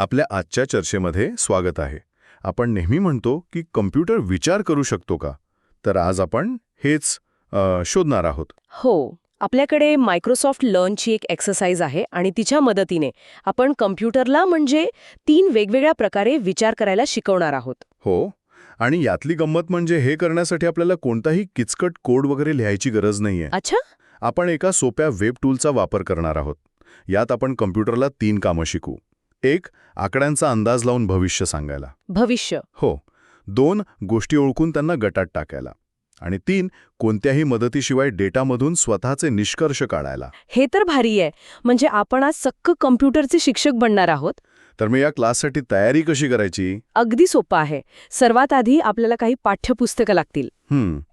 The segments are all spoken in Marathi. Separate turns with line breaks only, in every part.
आपल्या आजच्या चर्चेमध्ये स्वागत आहे. आपण नेहमी म्हणतो की कम्प्युटर विचार करू शकतो का? तर आज आपण हेच शोधणार आहोत.
हो. आपल्याकडे मायक्रोसॉफ्ट लर्नची एक एक्सरसाइज आहे आणि तिच्या मदतीने आपण कम्प्युटरला म्हणजे 3 वेगवेगळ्या प्रकारे विचार करायला शिकवणार आहोत.
हो, आणि यातली गंमत म्हणजे हे करण्यासाठी आपल्याला कोणताही किचकट कोड वगैरे लिहायची गरज नाहीये.
अच्छा?
आपण एका सोप्या वेब टूलचा वापर करणार आहोत. यात आपण कम्प्युटरला 3 कामं शिकू. 1. आकड्यांचा अंदाज लावून भविष्य सांगायला.
भविष्य.
हो. 2. गोष्टी ओळखून त्यांना गटात टाकायला. आणि 3. कोणत्याही मदतीशिवाय डेटामधून स्वतःचे निष्कर्ष काढायला.
हे तर भारी आहे. म्हणजे आपण आज चक्क कम्प्युटरचे शिक्षक बनणार आहोत.
तर मग या क्लाससाठी तयारी कशी करायची?
अगदी सोपं आहे. सर्वात आधी आपल्याला काही पाठ्यपुस्तकं लागतील.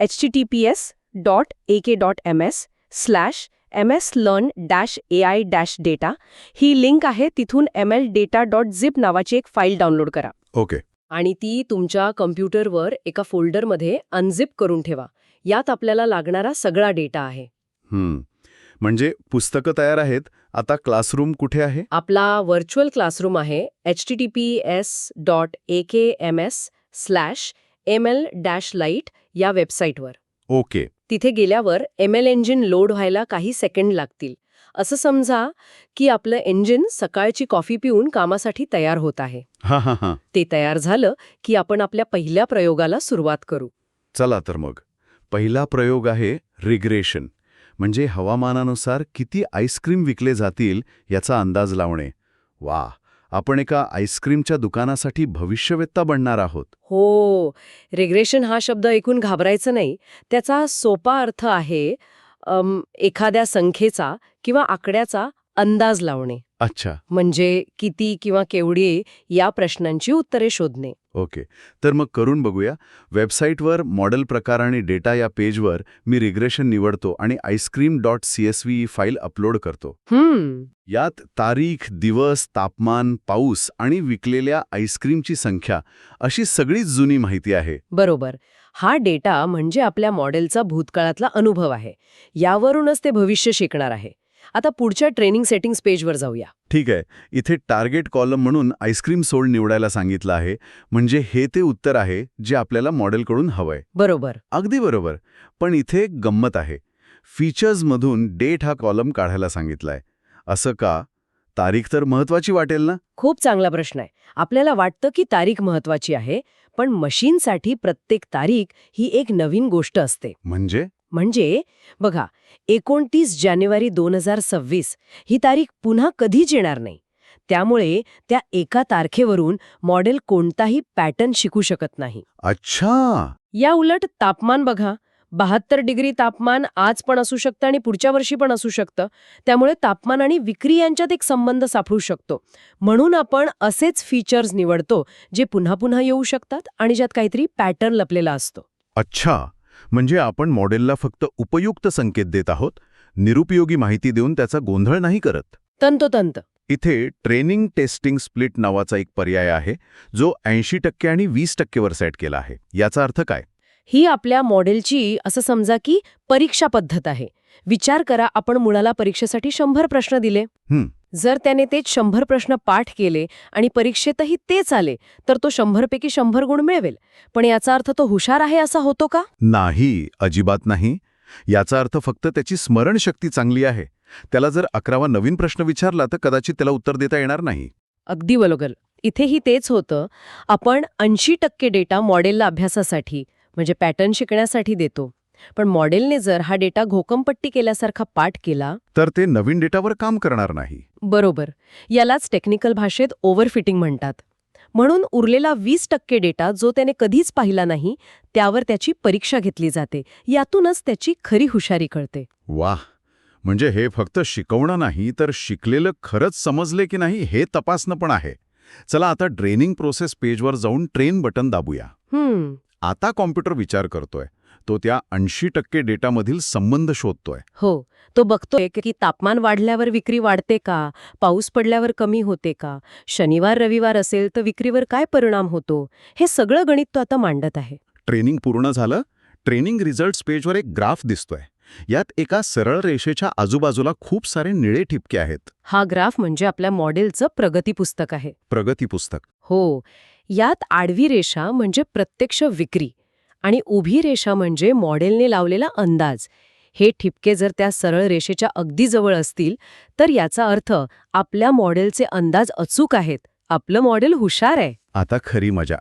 https://ak.ms/mslearn-ai-data ही लिंक आहे. तिथून mldata.zip नावाची एक फाईल डाउनलोड करा.
ओके.
आणि ती तुमच्या कम्प्युटरवर एका फोल्डरमध्ये अनझिप करून ठेवा. यात आपल्याला लागणारा सगळा डेटा आहे.
म्हणजे पुस्तकं तयार आहेत. आता क्लासरूम कुठे आहे?
आपला व्हर्च्युअल क्लासरूम आहे https://akms/ml-lite या वेबसाईटवर.
ओके.
तिथे गेल्यावर ML इंजिन लोड व्हायला काही सेकंड लागतील. असं समजा की आपलं इंजिन सकाळची कॉफी पिऊन कामासाठी तयार होत आहे.
हां.
ते तयार झालं की आपण आपल्या पहिल्या प्रयोगाला सुरुवात करू.
चला तर मग. पहिला प्रयोग आहे रिग्रेशन. म्हणजे हवामानानुसार किती आईस्क्रीम विकले जातील याचा अंदाज लावणे. वा, आपण एका आईस्क्रीमच्या दुकानासाठी भविष्यवेत्ता बनणार आहोत.
हो, रिग्रेशन हा शब्द ऐकून घाबरायचं नाही. त्याचा सोपा अर्थ आहे एखाद्या संख्येचा किंवा आकड्याचा अंदाज लावणे.
अच्छा.
म्हणजे किती किंवा केवढी या प्रश्नांची उत्तरे शोधणे.
ओके. तर मग करून बघूया. वेबसाईटवर मॉडेल प्रकार आणि डेटा या पेजवर मी रिग्रेशन निवडतो आणि आईस्क्रीम.csv फाईल अपलोड करतो. यात तारीख, दिवस, तापमान, पाऊस आणि विकलेल्या आईस्क्रीमची संख्या अशी सगळीच जुनी माहिती आहे.
बरोबर. हा डेटा म्हणजे आपल्या मॉडेलचा भूतकाळातला अनुभव आहे. यावरूनच ते भविष्य शिकणार आहे. आता पुढच्या ट्रेनिंग सेटिंग्स पेजवर जाऊया.
ठीक आहे. इथे टार्गेट कॉलम म्हणून आईस्क्रीम सोल्ड निवडायला सांगितलं आहे. म्हणजे हे ते उत्तर आहे जे आपल्याला मॉडेलकडून हवंय.
बरोबर.
अगदी बरोबर. पण इथे एक गंमत आहे. फीचर्समधून डेट हा कॉलम काढायला सांगितलाय. असं का? तारीख तर महत्वाची वाटेल ना?
खूप चांगला प्रश्न आहे. आपल्याला वाटतं की तारीख महत्वाची आहे, पण मशीनसाठी प्रत्येक तारीख ही एक नवीन गोष्ट असते. म्हणजे बघा, 29 जानेवारी 2026 ही तारीख पुन्हा कधीच येणार नाही. त्यामुळे त्या एका तारखेवरून मॉडेल कोणताही पॅटर्न शिकू शकत नाही.
अच्छा.
या उलट तापमान बघा, 72 डिग्री तापमान आज पण असू शकतं आणि पुढच्या वर्षी पण असू शकतं. त्यामुळे तापमान आणि विक्री यांच्यात एक संबंध सापडू शकतो. म्हणून आपण असेच फीचर्स निवडतो जे पुन्हा पुन्हा येऊ शकतात आणि ज्यात काहीतरी पॅटर्न लपलेला असतो.
अच्छा. म्हणजे आपण मॉडेलला फक्त उपयुक्त संकेत देत आहोत, निरुपयोगी माहिती देऊन त्याचा गोंधळ नाही करत.
तंतोतंत.
इथे ट्रेनिंग टेस्टिंग स्प्लिट नावाचा एक पर्याय आहे जो 80% आणि 20% वर सेट केला आहे. याचा अर्थ काय?
ही आपल्या मॉडेलची असं समजा की परीक्षा पद्धत आहे. विचार करा, आपण मुलाला परीक्षेसाठी 100 प्रश्न दिले. जर त्याने ते 100 प्रश्न पाठ केले आणि परीक्षेतही तेच आले तर तो 100 पैकी 100 गुण मिळवेल. पण याचा अर्थ तो हुशार आहे असा होतो का?
नाही, अजिबात नाही. याचा अर्थ फक्त त्याची स्मरणशक्ती चांगली आहे. त्याला जर 11वा नवीन प्रश्न विचारला तर कदाचित त्याला उत्तर देता येणार नाही.
अगदी बरोबर. इथेही तेच होतं. आपण 80% डेटा मॉडेलला अभ्यासासाठी म्हणजे पॅटर्न शिकण्यासाठी देतो. पण मॉडेलने जर हा डेटा घोकमपट्टी केल्यासारखा पाठ केला
तर ते नवीन डेटावर काम करणार नाही.
बरोबर. यालाच टेक्निकल भाषेत ओव्हरफिटिंग म्हणतात. म्हणून उरलेला 20% डेटा जो त्याने कधीच पाहिला नाही त्यावर त्याची परीक्षा घेतली जाते. यातूनच त्याची खरी हुशारी कळते.
वाह. म्हणजे हे फक्त शिकवणं नाही तर शिकलेलं खरंच समजले की नाही हे तपासणं पण आहे. चला आता ट्रेनिंग प्रोसेस पेजवर जाऊन ट्रेन बटन दाबूया. आता कॉम्प्युटर विचार करतोय. तो त्या 80% डेटामधील संबंध शोधतोय.
हो, तो बघतोय की तापमान वाढल्यावर विक्री वाढते का, पाऊस पडल्यावर कमी होते का, शनिवार रविवार असेल तर विक्रीवर काय परिणाम होतो, हे सगळं गणित तो आता मांडत आहे.
ट्रेनिंग पूर्ण झालं. ट्रेनिंग रिझल्ट्स पेजवर एक ग्राफ दिसतोय. यात एका सरळ रेषेच्या आजूबाजूला खूप सारे निळे ठिपके आहेत.
हा ग्राफ म्हणजे आपल्या मॉडेलचं प्रगती पुस्तक आहे.
प्रगती पुस्तक.
हो, यात आडवी रेषा म्हणजे प्रत्यक्ष विक्री आणि उभी रेषा म्हणजे मॉडेलने लावलेला अंदाज. हे ठिपके जर त्या सरळ रेषेच्या अगदी जवळ असतील तर याचा अर्थ आपल्या मॉडेलचे अंदाज अचूक आहेत. आपलं मॉडेल हुशार आहे.
आता खरी मजा.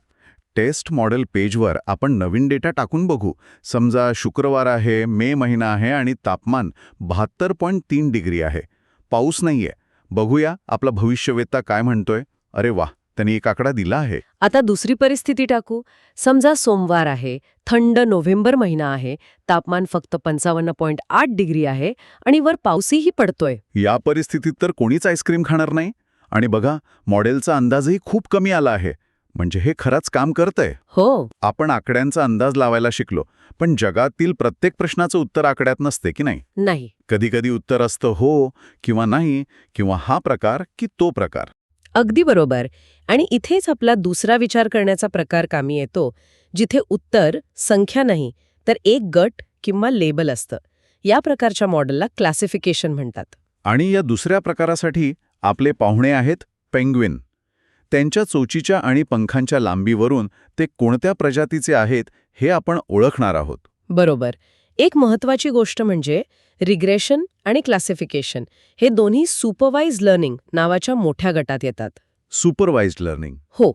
टेस्ट मॉडेल पेजवर आपण नवीन डेटा टाकून बघू. समजा शुक्रवार आहे, मे महिना आहे आणि तापमान 72.3 डिग्री आहे. पाऊस नाहीये. बघूया आपला भविष्यवेत्ता काय म्हणतोय. अरे वा, त्यांनी एक आकडा दिला आहे.
आता दुसरी परिस्थिती टाकू. समजा सोमवार आहे, थंड नोव्हेंबर महिना आहे, तापमान फक्त 55.8 डिग्री आहे आणि वर पाऊसही पडतोय.
या परिस्थितीत तर कोणीच आईस्क्रीम खाणार नाही. आणि बघा, मॉडेलचा अंदाजही खूप कमी आला आहे. म्हणजे हे खरंच काम करतंय.
हो,
आपण आकड्यांचा अंदाज लावायला शिकलो, पण जगातील प्रत्येक प्रश्नाचं उत्तर आकड्यात नसते की नाही.
नाही.
कधीकधी उत्तर असतं हो किंवा नाही, किंवा हा प्रकार की तो प्रकार.
अगदी बरोबर. आणि इथेच आपला दुसरा विचार करण्याचा प्रकार कामी येतो, जिथे उत्तर संख्या नाही तर एक गट किंवा लेबल असतं. या प्रकारच्या मॉडेलला क्लासिफिकेशन म्हणतात.
आणि या दुसऱ्या प्रकारासाठी आपले पाहुणे आहेत पेंग्विन. त्यांच्या चोचीच्या आणि पंखांच्या लांबीवरून ते कोणत्या प्रजातीचे आहेत हे आपण ओळखणार आहोत.
बरोबर. एक महत्वाची गोष्ट म्हणजे रिग्रेशन आणि क्लासिफिकेशन हे दोन्ही सुपरवाइज्ड लर्निंग नावाच्या मोठ्या गटात येतात.
Supervised learning.
हो,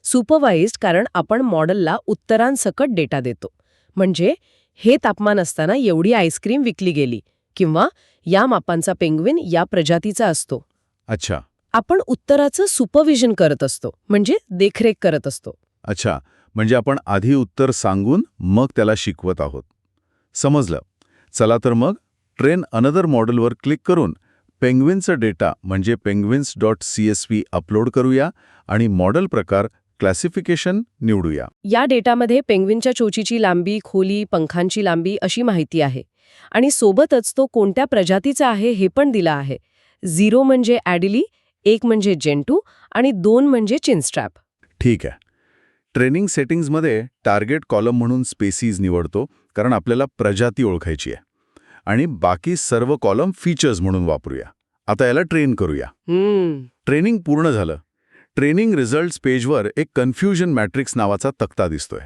सुपरवाइज्ड कारण आपण मॉडेलला उत्तरांसकट डेटा देतो. म्हणजे हे तापमान असताना एवढी आईस्क्रीम विकली गेली किंवा या मापांचा पेंग्विन या प्रजातीचा असतो.
अच्छा.
आपण उत्तराचं सुपरविजन करत असतो, म्हणजे देखरेख करत असतो.
अच्छा, म्हणजे आपण आधी उत्तर सांगून मग त्याला शिकवत आहोत. समजलं. चला तर मग ट्रेन अनदर मॉडेलवर क्लिक करून पेंग्विनचा डेटा म्हणजे penguins.csv अपलोड करूया आणि मॉडेल प्रकार क्लासिफिकेशन निवडूया.
या डेटामध्ये पेंग्विनच्या चोचीची लांबी, खोली, पंखांची लांबी अशी माहिती आहे. आणि सोबतच तो कोणत्या प्रजातीचा आहे हे पण दिलं आहे. 0 म्हणजे ॲडिली, 1 म्हणजे जेंटू आणि 2 म्हणजे चिनस्ट्रॅप.
ठीक आहे. ट्रेनिंग सेटिंग्जमध्ये टार्गेट कॉलम म्हणून स्पेसीज निवडतो, कारण आपल्याला प्रजाती ओळखायची आहे. आणि बाकी सर्व कॉलम फीचर्स म्हणून वापरूया. आता याला ट्रेन करूया. ट्रेनिंग पूर्ण झालं. ट्रेनिंग रिझल्ट्स पेजवर एक कन्फ्युजन मॅट्रिक्स नावाचा तक्ता दिसतोय.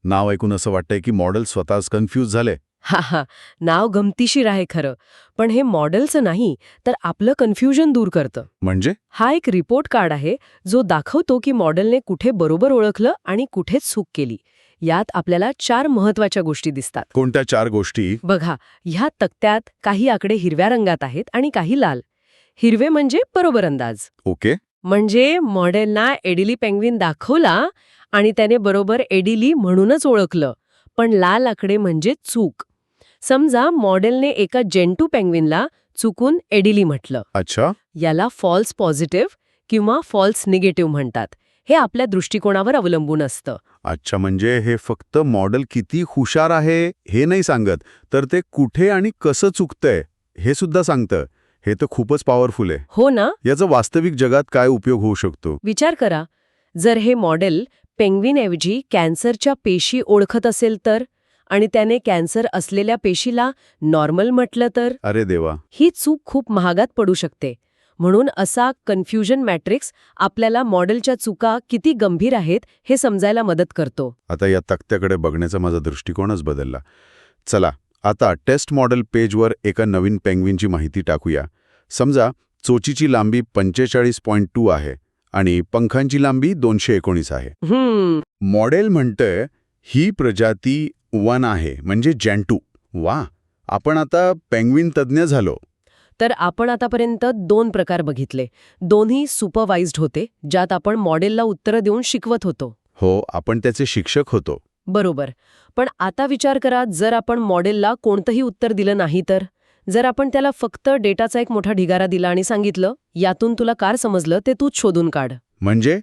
नाव ऐकून असं वाटतंय की मॉडेल स्वतःच कन्फ्यूज झाले.
हा, नाव गमतीशीर आहे खरं, पण हे मॉडेलचं नाही तर आपलं कन्फ्युजन दूर करतं.
म्हणजे
हा एक रिपोर्ट कार्ड आहे जो दाखवतो की मॉडेलने कुठे बरोबर ओळखलं आणि कुठे चूक केली. यात आपल्याला 4 महत्वाच्या गोष्टी दिसतात.
कोणत्या 4 गोष्टी?
बघा, ह्या तक्त्यात काही आकडे हिरव्या रंगात आहेत आणि काही लाल. हिरवे म्हणजे बरोबर अंदाज.
ओके.
म्हणजे मॉडेलना एडिली पेंग्विन दाखवला आणि त्याने बरोबर एडिली म्हणूनच ओळखलं. पण लाल आकडे म्हणजे चूक. समजा मॉडेलने एका जेंटू पेंग्विनला चुकून एडिली म्हटलं.
अच्छा.
याला फॉल्स पॉझिटिव्ह किंवा फॉल्स निगेटिव्ह म्हणतात. हे आपल्या दृष्टिकोनावर अवलंबून असतं.
अच्छा, म्हणजे हे फक्त मॉडेल किती हुशार आहे हे नाही सांगत, तर ते कुठे आणि कसं चुकतंय हे सुद्धा सांगतं. हे तर खूपच पॉवरफुल आहे.
हो ना?
याचा वास्तविक जगात काय उपयोग होऊ शकतो?
विचार करा, जर हे मॉडेल पेंग्विनऐवजी कॅन्सरच्या पेशी ओळखत असेल तर, आणि त्याने कॅन्सर असलेल्या पेशीला नॉर्मल म्हटलं तर?
अरे देवा.
ही चूक खूप महागात पडू शकते. म्हणून असा कन्फ्युजन मॅट्रिक्स आपल्याला मॉडेलच्या चुका किती गंभीर आहेत हे समजायला मदत करतो.
आता या तक्त्याकडे बघण्याचा माझा दृष्टिकोनच बदलला. चला, आता टेस्ट मॉडेल पेजवर एका नवीन पेंग्विनची माहिती टाकूया. समजा चोचीची लांबी 45.2 आहे आणि पंखांची लांबी 219 आहे. मॉडेल म्हणतंय ही प्रजाती 1 आहे, म्हणजे जेंटू. वा, आपण आता पेंग्विन तज्ज्ञ झालो.
तर आपण आतापर्यंत 2 प्रकार बघितले. दोन्ही सुपरवाइज्ड होते, ज्यात आपण मॉडेलला उत्तरं देऊन शिकवत होतो.
हो, आपण त्याचे शिक्षक होतो.
बरोबर. पण आता विचार करा, जर आपण मॉडेलला कोणतंही उत्तर दिलं नाही तर? जर आपण त्याला फक्त डेटाचा एक मोठा ढिगारा दिला आणि सांगितलं, यातून तुला काय समजलं ते तूच शोधून काढ.
म्हणजे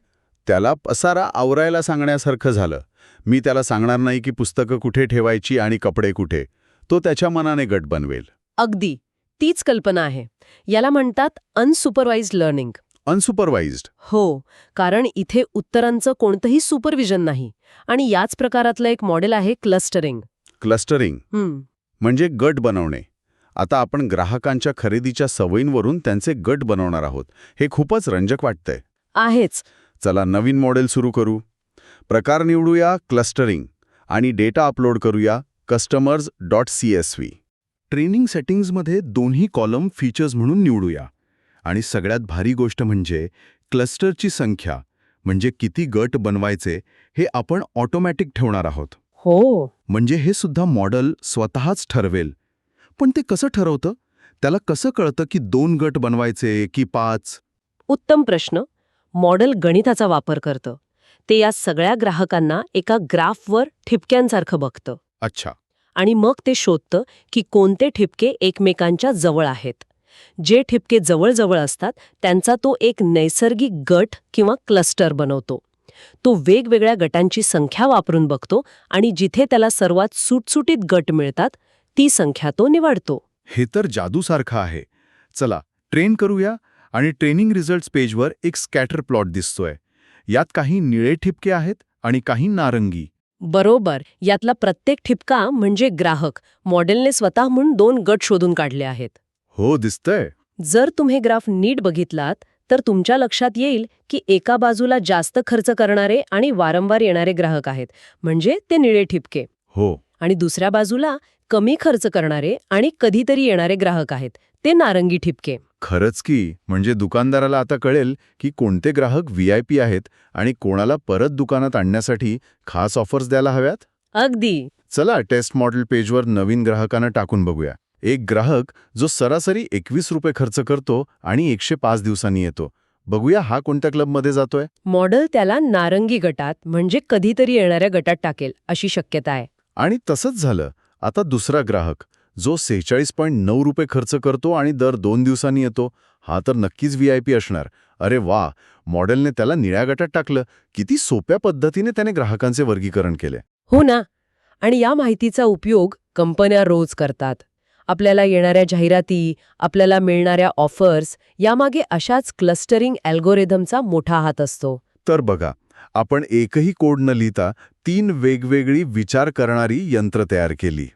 त्याला पसारा आवरायला सांगण्यासारखं झालं. मी त्याला सांगणार नाही की पुस्तकं कुठे ठेवायची आणि कपडे कुठे. तो त्याच्या मनाने गट बनवेल.
अगदी तीच कल्पना आहे. याला म्हणतात अनसुपरवाइज्ड लर्निंग.
अनसुपरवाइज्ड.
हो, कारण इथे उत्तरांचं कोणतंही सुपरविजन नाही. आणि याच प्रकारातलं एक मॉडेल आहे क्लस्टरिंग.
क्लस्टरिंग म्हणजे गट बनवणे. आता आपण ग्राहकांच्या खरेदीच्या सवयींवरून त्यांचे गट बनवणार आहोत. हे खूपच रंजक वाटतंय.
आहेच.
चला नवीन मॉडेल सुरू करू. प्रकार निवडूया क्लस्टरिंग आणि डेटा अपलोड करूया customers.csv. ट्रेनिंग सेटिंग्जमध्ये दोन्ही कॉलम फीचर्स म्हणून निवडूया. आणि सगळ्यात भारी गोष्ट म्हणजे क्लस्टरची संख्या, म्हणजे किती गट बनवायचे हे आपण ऑटोमॅटिक ठेवणार आहोत.
हो.
म्हणजे हे सुद्धा मॉडेल स्वतःच ठरवेल. पण ते कसं ठरवतं? त्याला कसं कळतं की 2 गट बनवायचे की 5?
उत्तम प्रश्न. मॉडेल गणिताचा वापर करतं. ते या सगळ्या ग्राहकांना एका ग्राफवर ठिपक्यांसारखं बघतं.
अच्छा.
आणि मग ते शोधतं की कोणते ठिपके एकमेकांच्या जवळ आहेत. जे ठिपके जवळ असतात त्यांचा तो एक नैसर्गिक गट किंवा क्लस्टर बनवतो. तो वेगवेगळ्या गटांची संख्या वापरून बघतो आणि जिथे त्याला सर्वात सुटसुटीत गट मिळतात ती संख्या तो निवडतो.
हे तर जादूसारखं आहे. चला ट्रेन करूया. आणि ट्रेनिंग रिझल्ट्स पेजवर एक स्कॅटर प्लॉट दिसतोय. यात काही निळे ठिपके आहेत आणि काही नारंगी.
बरोबर. यातला प्रत्येक ठिपका म्हणजे ग्राहक. मॉडेलने स्वतः म्हणून 2 गट शोधून काढले आहेत.
हो, दिसतंय.
जर तुम्ही ग्राफ नीट बघितलात तर तुमच्या लक्षात येईल की एका बाजूला जास्त खर्च करणारे आणि वारंवार येणारे ग्राहक आहेत, म्हणजे ते निळे ठिपके.
हो.
आणि दुसऱ्या बाजूला कमी खर्च करणारे आणि कधीतरी येणारे ग्राहक आहेत, ते नारंगी ठिपके.
खरंच की. म्हणजे दुकानदाराला आता कळेल की कोणते ग्राहक VIP आहेत आणि कोणाला परत दुकानात आणण्यासाठी खास ऑफर्स द्यायला हव्यात.
अगदी.
चला टेस्ट मॉडेल पेजवर नवीन ग्राहकांना टाकून बघूया. एक ग्राहक जो सरासरी ₹21 खर्च करतो आणि 105 दिवसांनी येतो. बघूया हा कोणत्या क्लबमध्ये जातोय.
मॉडेल त्याला नारंगी गटात म्हणजे कधीतरी येणाऱ्या गटात टाकेल अशी शक्यता आहे.
आणि तसंच झालं. आता दुसरा ग्राहक जो ₹46.9 खर्च करतो आणि दर 2 दिवसांनी येतो, हा तर नक्कीच VIP असणार. अरे वा, मॉडेलने त्याला निळ्या गटात टाकलं. किती सोप्या पद्धतीने त्याने ग्राहकांचे वर्गीकरण केले.
हो ना. आणि या माहितीचा उपयोग कंपन्या रोज करतात. आपल्याला येणाऱ्या जाहिराती, आपल्याला मिळणाऱ्या ऑफर्स यामागे अशाच क्लस्टरिंग अल्गोरिदमचा मोठा हात असतो.
तर बघा, आपण एकही कोड न लिहिता 3 वेगवेगळी विचार करणारी यंत्र तयार केली.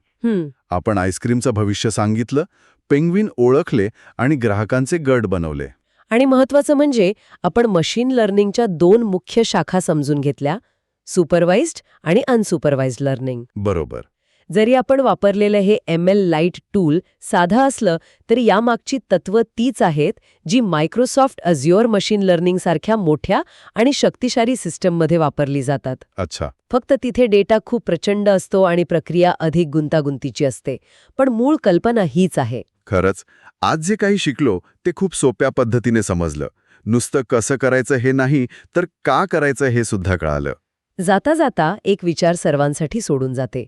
आपण आईस्क्रीमचं भविष्य सांगितलं, पेंग्विन ओळखले आणि ग्राहकांचे गट बनवले.
आणि महत्वाचं म्हणजे आपण मशीन लर्निंगच्या 2 मुख्य शाखा समजून घेतल्या, सुपरवाइज्ड आणि अनसुपरवाइज्ड लर्निंग.
बरोबर.
जरी आपण वापरलेलं हे ML लाईट टूल साधं असलं तरी यामागची तत्त्व तीच आहेत जी मायक्रोसॉफ्ट अझ्युअर मशीन लर्निंग सारख्या मोठ्या आणि शक्तिशाली सिस्टममध्ये वापरली जातात.
अच्छा.
फक्त तिथे डेटा खूप प्रचंड असतो आणि प्रक्रिया अधिक गुंतागुंतीची असते. पण मूळ कल्पना हीच आहे.
खरंच, आज जे काही शिकलो ते खूप सोप्या पद्धतीने समजलं. नुसतं कसं करायचं हे नाही, तर का करायचं हे सुद्धा कळालं.
जाता जाता एक विचार सर्वांसाठी सोडून जाते.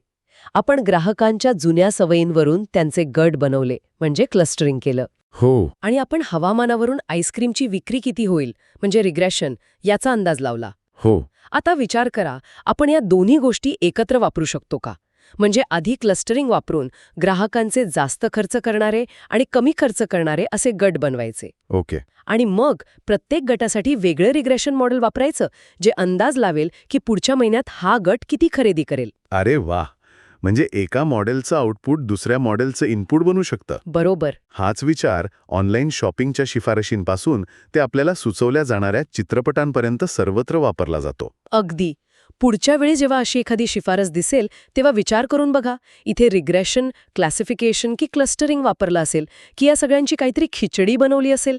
आपण ग्राहकांच्या जुन्या सवयींवरून त्यांचे गट बनवले, म्हणजे क्लस्टरिंग केलं.
हो.
आणि आपण हवामानावरून आईस्क्रीमची विक्री किती होईल, म्हणजे रिग्रेशन, याचा अंदाज लावला.
हो.
आता विचार करा, आपण या दोन्ही गोष्टी एकत्र वापरू शकतो का? म्हणजे आधी क्लस्टरिंग वापरून ग्राहकांचे जास्त खर्च करणारे आणि कमी खर्च करणारे असे गट बनवायचे.
ओके.
आणि मग प्रत्येक गटासाठी वेगळे रिग्रेशन मॉडेल वापरायचं, जे अंदाज लावेल की पुढच्या महिन्यात हा गट किती खरेदी करेल.
अरे वा, म्हणजे एका मॉडेलचं आउटपुट दुसऱ्या मॉडेलचं इनपुट बनू शकतं.
बरोबर.
हाच विचार ऑनलाईन शॉपिंगच्या शिफारशींपासून ते आपल्याला सुचवल्या जाणाऱ्या चित्रपटांपर्यंत सर्वत्र वापरला जातो.
अगदी. पुढच्या वेळी जेव्हा अशी एखादी शिफारस दिसेल तेव्हा विचार करून बघा, इथे रिग्रेशन, क्लासिफिकेशन की क्लस्टरिंग वापरलं असेल की या सगळ्यांची काहीतरी खिचडी बनवली असेल.